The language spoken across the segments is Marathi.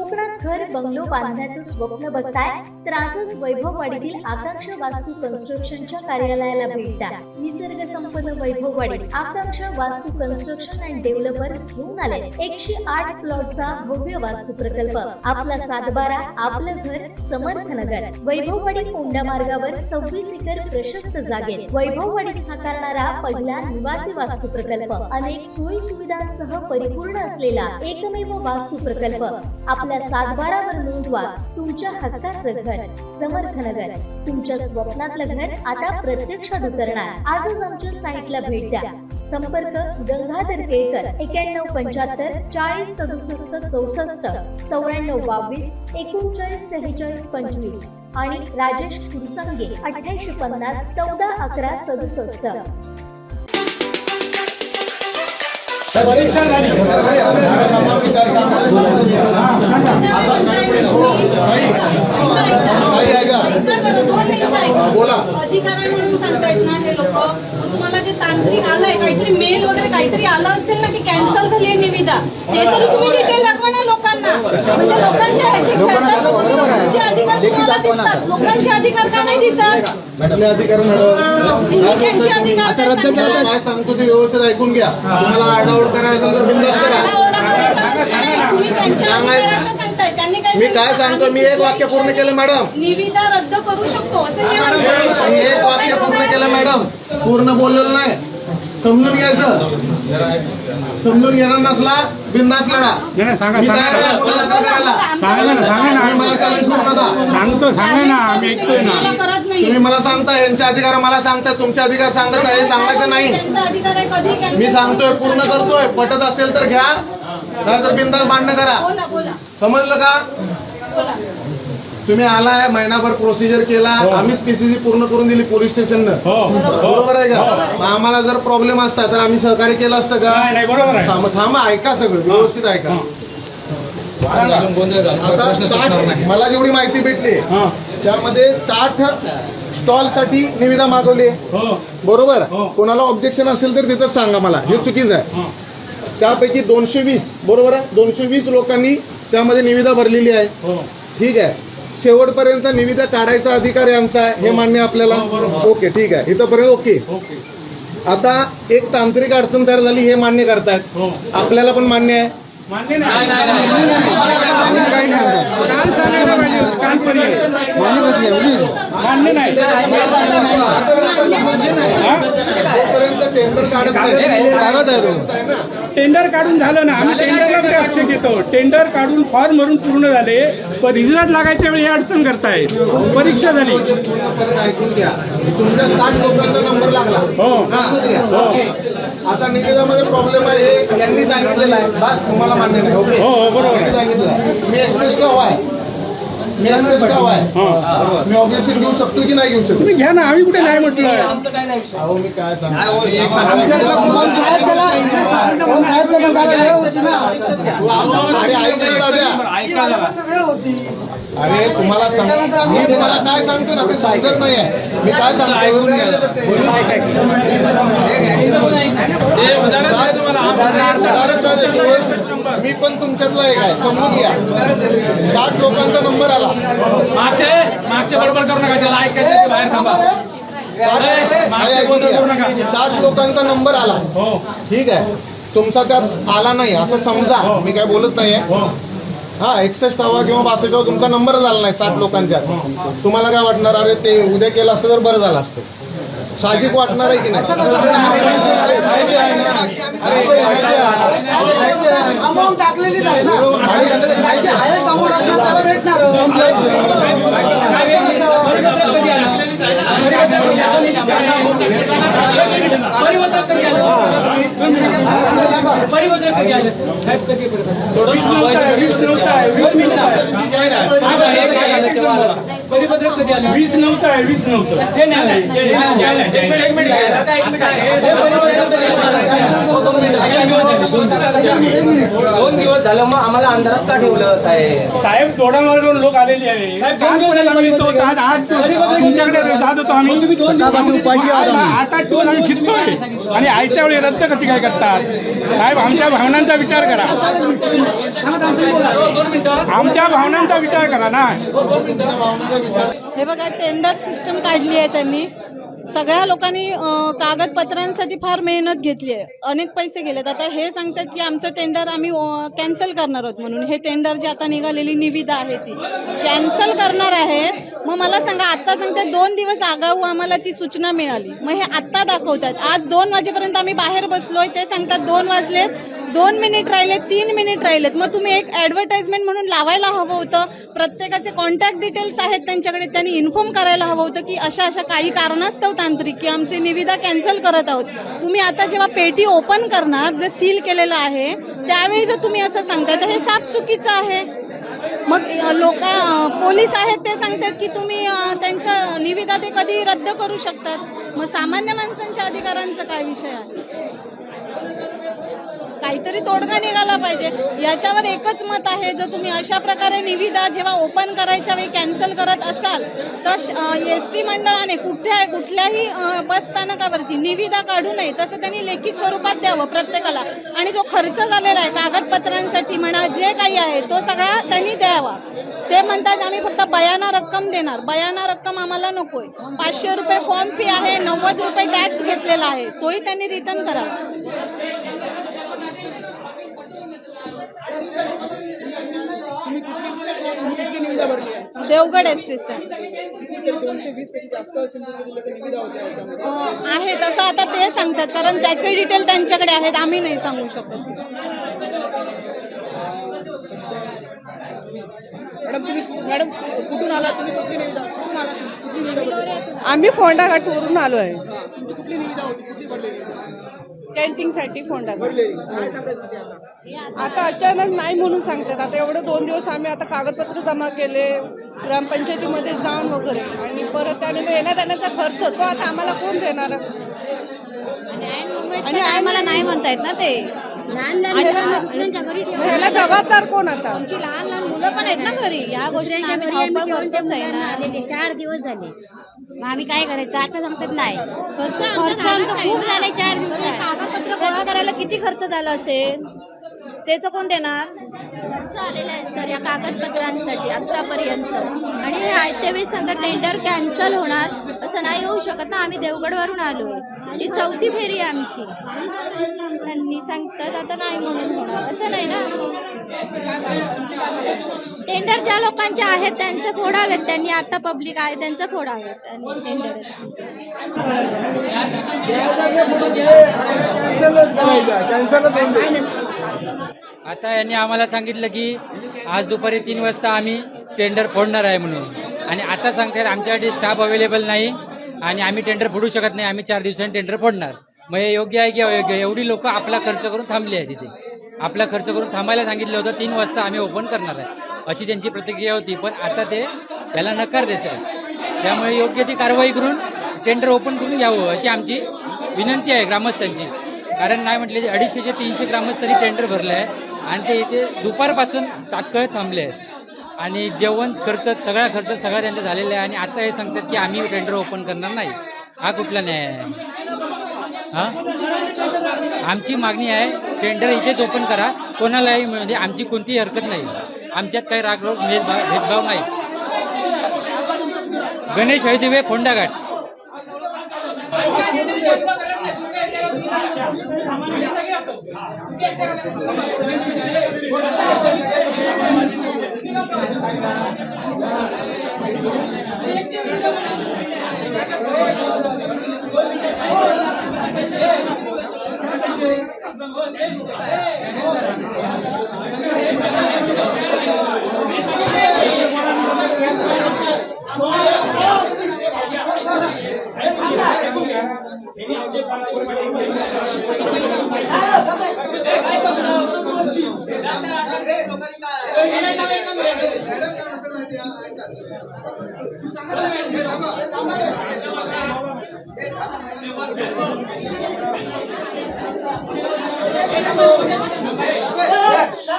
कोकणात घर बंगलो बांधण्याचं स्वप्न बघताय तर आजच वैभववाडीतील आकांक्षा वास्तू कन्स्ट्रक्शनच्या कार्यालयाला भेट द्या. निसर्ग संपन्न वैभववाडी आकांक्षा वास्तू कन्स्ट्रक्शन अँड डेव्हलपर्स घेऊन आले 108 प्लॉटचा भव्य वास्तू प्रकल्प. आपला सातबारा, आपलं घर, समर्थनगर. वैभववाडी कोंडा मार्गावर 26 एकर प्रशस्त जागेत वैभववाडीत साकारणारा पहिला निवासी वास्तू प्रकल्प. अनेक सोयी सुविधांसह परिपूर्ण असलेला एकमेव वास्तू प्रकल्प. आपल्या सातबारावर नोंदवा तुमच्या हक्काचं घर. समर्थनगर, तुमच्या स्वप्नातलं घर आता प्रत्यक्षात उतरणार. आजच आमच्या साईटला भेट द्या. संपर्क गंगाधर केळकर 9175 40 67 64 94 22 39 46 25 आणि राजेश कुरसंगे 8850 14 11 67. परीक्षा झाली बोला. अधिकारी म्हणून सांगतायत ना हे लोक. तुम्हाला जे तांत्रिक आलंय काहीतरी मेल वगैरे काहीतरी आलं असेल ना की कॅन्सल झाली आहे निविदा, ते तरी तुम्ही डिटेल दाखवा ना लोकांना. म्हणजे लोकांच्या ह्याचे जे अधिकार तुम्हाला दिसतात, लोकांचे अधिकार का नाही दिसत? अधिकार त्यांचे अधिकार काय सांगतो ते व्यवस्थित ऐकून घ्या. तुम्हाला आरडाओरड करायचं तर बिंदास करा. तुम्ही त्यांच्या अधिकारांना सांगताय. त्यांनी मी काय सांगतो, मी एक वाक्य पूर्ण केलं मॅडम. निविदा रद्द करू शकतो असं हे मी म्हणतात. एक वाक्य पूर्ण केलं मॅडम. पूर्ण बोललेलं नाही. समजून घ्यायचं. समजून घेणार नसला बिंदास लढा. सांगा मी तयार आहे कुणाला असं करायला. तुम्ही मला चॅलेंज करू नका. सांगा ना, आम्ही ऐकतोय ना. तुम्ही मला सांगता यांचे अधिकार मला सांगताय, तुमचे अधिकार सांगत आहे, हे सांगायचं नाही. त्यांचा अधिकार आहे कधी मी सांगतोय, पूर्ण करतोय. पटत असेल तर घ्या, नाहीतर बिंदास भांडण करा. बोला बोला समजलं का? बोला. तुम्ही आलाय, महिनाभर प्रोसिजर केला, आम्हीच पीसीसी पूर्ण करून दिली पोलीस स्टेशननं. बरोबर आहे का? मग आम्हाला जर प्रॉब्लेम असता तर आम्ही सहकार्य केलं असतं का? बरोबर आहे. थांबा, ऐका सगळं व्यवस्थित ऐका. आता 60 मला जेवढी माहिती भेटली त्यामध्ये 60 स्टॉल साठी निविदा मागवली. बरोबर. कोणाला ऑब्जेक्शन असेल तर तिथं सांगा मला. हे चुकीचं आहे. त्यापैकी 220 बरोबर आहे, 220 लोकांनी त्यामध्ये निविदा भरलेली आहे. ठीक आहे. शेवटपर्यंत निविदा काढायचा अधिकार यांचा आहे, हे मान्य आपल्याला. ओके, ठीक आहे. इथंपर्यंत ओके. आता एक तांत्रिक अडचण तयार झाली, हे मान्य करतायत. आपल्याला पण मान्य आहे. मान्य नाही. जोपर्यंत टेंडर टेंडर काढून झालं ना, आम्ही टेंडरला आक्षेप घेतो. टेंडर काढून फॉर्म भरून पूर्ण झाले, पण रिझल्ट लागायच्या वेळी अडचण करताय. परीक्षा झाली. परत ऐकून घ्या. तुमच्या 60 लोकांचा नंबर लागला. आता निविदामध्ये प्रॉब्लेम आहे, हे यांनी सांगितलेलं आहे. बस तुम्हाला मान्य नाही. ओके, बरोबर सांगितलं. मी एक्सेस का हवा आहे, मी एक्सेस का हवा आहे, मी ऑब्जेक्शन घेऊ शकतो की नाही घेऊ शकतो? तुम्ही घ्या ना, आम्ही कुठे नाही म्हटलं. अहो मी काय सांगतो, अरे ऐक ना दादा. अरे तुम्हाला मी तुम्हाला काय सांगतो ना, ते समजत नाहीये. मी काय सांगतो, मी पण तुमच्यातला एक आहे, समजून घ्या. 60 लोकांचा नंबर आला. मागचे बरोबर करू नका, ज्याला ऐकायचं बाहेर थांबा. 60 लोकांचा नंबर आला. ठीक आहे. तुमचा त्यात आला नाही असं समजा. मी काय बोलत नाहीये. 61 हवा किंवा 62 हवा तुमचा नंबर झाला नाही 60 लोकांच्या. तुम्हाला काय वाटणार, अरे ते उद्या केलं असतं तर बरं झालं असतं. साहजिक वाटणार आहे की नाही? अमाऊंट टाकलेलीच आहे ना, हायेस्ट अमाऊंट असणार त्याला भेटणार. परिवर्तन कधी आलं साहेब? कधी परिपत्रक कधी आलं? 20 नव्हतं आहे, 20 नव्हतं. हे नाही. एक मिनिट आहे. हे परिपत्रक कधी आलं? 2 दिवस झालं, मग आम्हाला अंधारात का ठेवलं साहेब? साहेब तोडामारून लोक आलेले आहे. साहेब, 2 दिवस झाले आम्ही तो आज तुमच्याकडे जात होतो आम्ही. तुम्ही 2 आठ टोल आम्ही शिकतोय आणि आयत्या वेळी रद्द कशी काय करतात? साहेब, आमच्या भावनांचा विचार करा. आमच्या भावनांचा विचार करा ना. हे बघा, टेंडर सिस्टम काढली आहे त्यांनी. सगळ्या लोकांनी कागदपत्रांसाठी फार मेहनत घेतली आहे, अनेक पैसे गेलेत. आता हे सांगतात की आमचं टेंडर आम्ही कॅन्सल करणार आहोत म्हणून. हे टेंडर जी आता निघालेली निविदा आहे ती कॅन्सल करणार आहेत. मग मला सांगा, आता सांगतात 2 दिवस आगाऊ आम्हाला ती सूचना मिळाली, मग हे आत्ता दाखवतात. आज 2 वाजेपर्यंत आम्ही बाहेर बसलोय, ते सांगतात 2 वाजलेत, 2 मिनिट राहिलेत, 3 मिनिट राहिलेत. मग तुम्ही एक ऍडव्हर्टाइजमेंट म्हणून लावायला हवं होतं. प्रत्येकाचे कॉन्टॅक्ट डिटेल्स आहेत त्यांच्याकडे, त्यांनी इन्फॉर्म करायला हवं होतं की अशा अशा काही कारणास्तव तांत्रिक की आमची निविदा कॅन्सल करत आहोत. तुम्ही आता जेव्हा पेटी ओपन करणार, जे सील केलेलं आहे, त्यावेळी जर तुम्ही असं सांगताय तर हे साफ चुकीचं आहे. मग पोलीस आहेत ते सांगतात की तुम्ही त्यांचं निविदा ते कधी रद्द करू शकतात. मग सामान्य माणसांच्या अधिकारांचा काय विषय आहे? काहीतरी तोडगा निघाला पाहिजे. याच्यावर एकच मत आहे, जर तुम्ही अशा प्रकारे निविदा जेव्हा ओपन करायच्या वेळी कॅन्सल करत असाल तर एसटी मंडळाने कुठल्याही बस स्थानकावरती निविदा काढू नये, तसं त्यांनी लेखी स्वरूपात द्यावं प्रत्येकाला. आणि जो खर्च झालेला आहे कागदपत्रांसाठी म्हणा, जे काही आहे तो सगळा त्यांनी द्यावा. ते म्हणतात आम्ही फक्त बयाना रक्कम देणार. बयाना रक्कम आम्हाला नकोय. 500 रुपये फॉर्म फी आहे, 90 रुपये टॅक्स घेतलेला आहे, तोही त्यांनी रिटर्न करावा. देवगड एसटी स्टँड 220 पैकी जास्त निविदा होत्या. आहे तसं आता ते सांगतात, कारण त्याचे डिटेल त्यांच्याकडे आहेत, आम्ही नाही सांगू शकत. मॅडम कुठून आला तुम्ही? कुठली निविदा? कुठून आला? कुठली निविदा? आम्ही फोंडाघाटवरून आलोय. कुठली निविदा होती? कुठली भरलेली? कॅन्टीनसाठी फोंडाघाट. काय सांगतायत तिथे आता? आता अचानक नाही म्हणून सांगतात. आता एवढे 2 दिवस आम्ही आता कागदपत्र जमा केले ग्रामपंचायतीमध्ये जाऊन वगैरे, आणि परत त्याने येण्या जाण्याचा खर्च तो आता आम्हाला कोण देणार? आणि आम्हाला नाही म्हणतायत ना ते. ह्याला जबाबदार कोण आता? आमची लहान लहान मुलं पण आहेत ना घरी. या गोष्टी आम्ही धावपळ करतोच आहे ना. 4 दिवस झाले, मग आम्ही काय करायचं? आता सांगतात नाही. खर्च आमचा खूप झाले 4 दिवस. कागदपत्र गोळा करायला किती खर्च झाला असेल, त्याचं कोण देणार? खर्च आलेला आहे सर या कागदपत्रांसाठी आतापर्यंत. आणि हे आयत्या वेळी सांगा टेंडर कॅन्सल होणार, असं नाही होऊ शकत ना. आम्ही देवगडवरून आलोय, ही 4थी फेरी आहे आमची. त्यांनी सांगतात आता नाही म्हणून होणार, असं नाही ना. टेंडर ज्या लोकांचे आहेत त्यांचे फोडावेत, त्यांनी आता पब्लिक आहे त्यांचं फोडावेत. आणि टेंडर आता यांनी आम्हाला सांगितलं की आज दुपारी 3 वाजता आम्ही टेंडर फोडणार आहे म्हणून, आणि आता सांगतात आमच्यासाठी स्टाफ अवेलेबल नाही आणि आम्ही टेंडर फोडू शकत नाही, आम्ही 4 दिवसांनी टेंडर फोडणार. मग हे योग्य आहे की अयोग्य? एवढी लोक आपला खर्च करून थांबली आहे तिथे. आपला खर्च करून थांबायला सांगितलं होतं, 3 वाजता आम्ही ओपन करणार आहे अशी त्यांची प्रतिक्रिया होती. पण आता ते त्याला नकार देत आहेत. त्यामुळे योग्य ती कारवाई करून टेंडर ओपन करून घ्यावं अशी आमची विनंती आहे ग्रामस्थांची. कारण नाही म्हटले 250 ते 300 ग्रामस्थांनी टेंडर भरलं आहे आणि ते इथे दुपारपासून तात्काळ थांबले आहेत. आणि जेवण खर्च सगळा त्यांचा झालेला आहे. आणि आता हे सांगतात की आम्ही टेंडर ओपन करणार नाही. हा कुठला न्याय आहे? हा, आमची मागणी आहे टेंडर इथेच ओपन करा, कोणालाही म्हणजे आमची कोणतीही हरकत नाही. आमच्यात काही रागरोष भेदभाव नाही. गणेश हळदिवे, फोंडाघाट.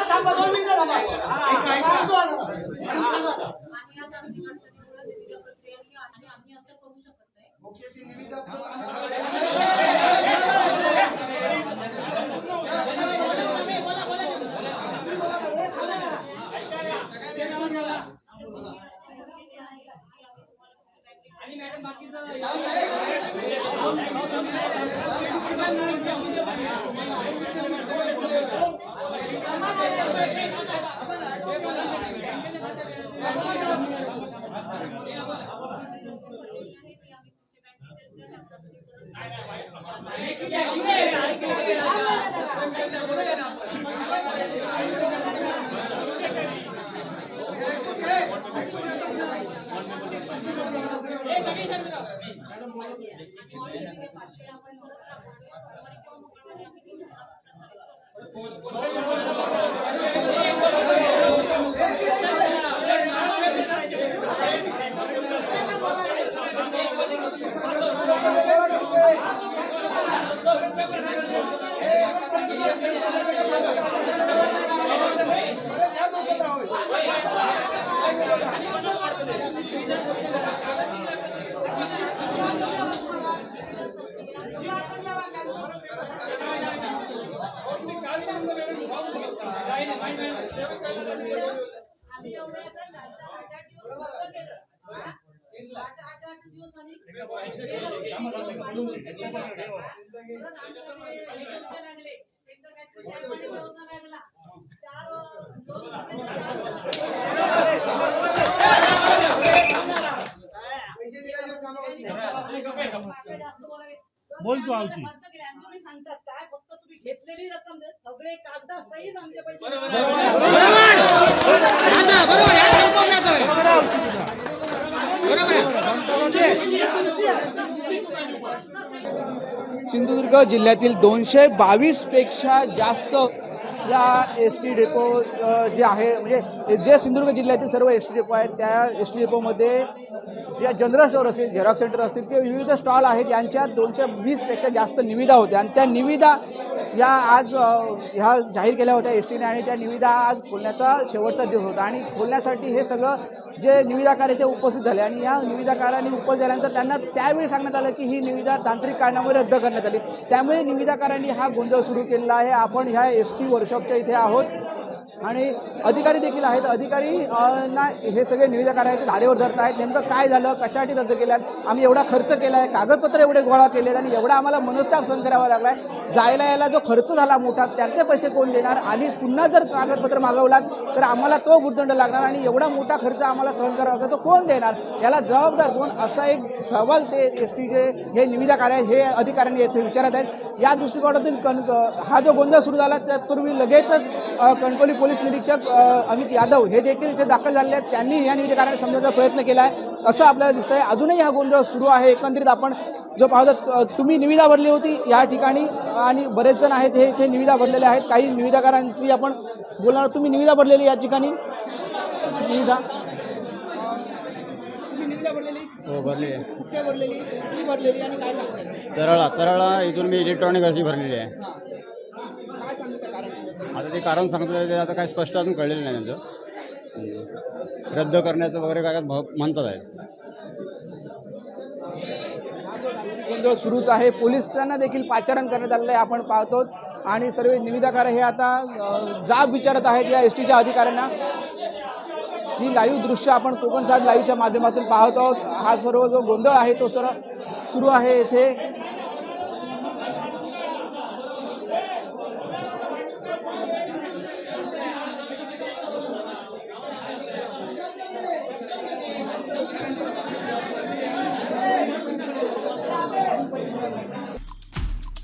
थांबा 2 मिनिटं थांबा. बोलतो आमची तुम्ही सांगतात काय फक्त तुम्ही घेतलेली रक्कम सगळे कागद सहित आमचे पैसे सिंधुदुर्ग जिल्ह्यातील 222 पेक्षा जास्त या एसटी डेपो जे आहे म्हणजे जे सिंधुदुर्ग जिल्ह्यातील सर्व एसटी डेपो आहेत त्या एसटी डेपोमध्ये जे जनरल स्टोअर असेल, झेरॉक्स सेंटर असतील किंवा विविध स्टॉल आहेत यांच्या 220 पेक्षा जास्त निविदा होत्या आणि त्या निविदा या आज ह्या जाहीर केल्या होत्या एसटीने आणि त्या निविदा आज खोलण्याचा शेवटचा दिवस होता आणि खोलण्यासाठी हे सगळं जे निविदाकार ते उपस्थित झाले आणि या निविदाकारांनी उपस्थित झाल्यानंतर त्यांना त्यावेळी सांगण्यात आलं की ही निविदा तांत्रिक कारणामुळे रद्द करण्यात आली. त्यामुळे निविदाकारांनी हा गोंधळ सुरू केलेला आहे. आपण ह्या एसटी वर्कशॉपच्या इथे आहोत आणि अधिकारी देखील आहेत. अधिकारी ना हे सगळे निविदाकार आहेत ते धारेवर धरत आहेत. नेमकं काय झालं, कशासाठी रद्द केल्यात, आम्ही एवढा खर्च केला आहे, कागदपत्र एवढे गोळा केलेले आणि एवढा आम्हाला मनस्ताप सहन करावा लागला आहे. जायला यायला जो खर्च झाला मोठा त्याचे पैसे कोण देणार आणि पुन्हा जर कागदपत्र मागवलात तर आम्हाला तो भुर्दंड लागणार आणि एवढा मोठा खर्च आम्हाला सहन करावा लागतो तो कोण देणार, याला जबाबदार कोण, असा एक सवाल ते एसटीचे हे निविदाकार आहेत हे अधिकाऱ्यांनी येथे विचारत आहेत. या दृष्टिकोनातून हा जो गोंधळ सुरू झाला त्यापूर्वी लगेचच कणकवली पोलीस निरीक्षक अमित यादव हे देखील इथे दाखल झालेले आहेत. त्यांनी या निविदाकारांना समजण्याचा प्रयत्न केला आहे असं आपल्याला दिसतंय. अजूनही हा गोंधळ सुरू आहे. एकंदरीत आपण जो पाहतो तुम्ही निविदा भरली होती या ठिकाणी आणि बरेच जण आहेत हे इथे निविदा भरलेले आहेत. काही निविदाकारांची आपण बोलणार. तुम्ही निविदा भरलेली या ठिकाणी निविदा भरलेली हो भरली आहे. कुठे भरलेली, किती भरलेली आणि काय सांगताय? तरळा इथून मी इलेक्ट्रॉनिक अशी भरलेली आहे. काय सांगताय कारण? आता ते कारण सांगतात ते आता काय स्पष्ट अजून कळलेलं नाही त्यांचं. रद्द करण्याचं वगैरे काय म्हणतात आहेत. गोंधळ सुरूच आहे. पोलिसांना देखील पाचारण करण्यात आलेलं आहे आपण पाहतो आणि सर्व निविदाकार हे आता जाब विचारत आहेत या एसटीच्या अधिकाऱ्यांना. ही लाईव्ह दृश्य आपण कोकण सात लाईव्हच्या माध्यमातून पाहत आहोत. हा सर्व जो गोंधळ आहे तो सर्व सुरू आहे येथे.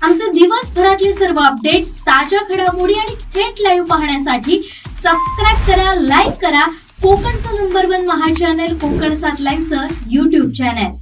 आमचे दिवसभरातले सर्व अपडेट्स, ताज्या घडामोडी आणि थेट लाईव्ह पाहण्यासाठी सबस्क्राईब करा, लाईक करा कोकणचं नंबर 1 महा चॅनल कोकण 7 लाईव्हचं YouTube चॅनल.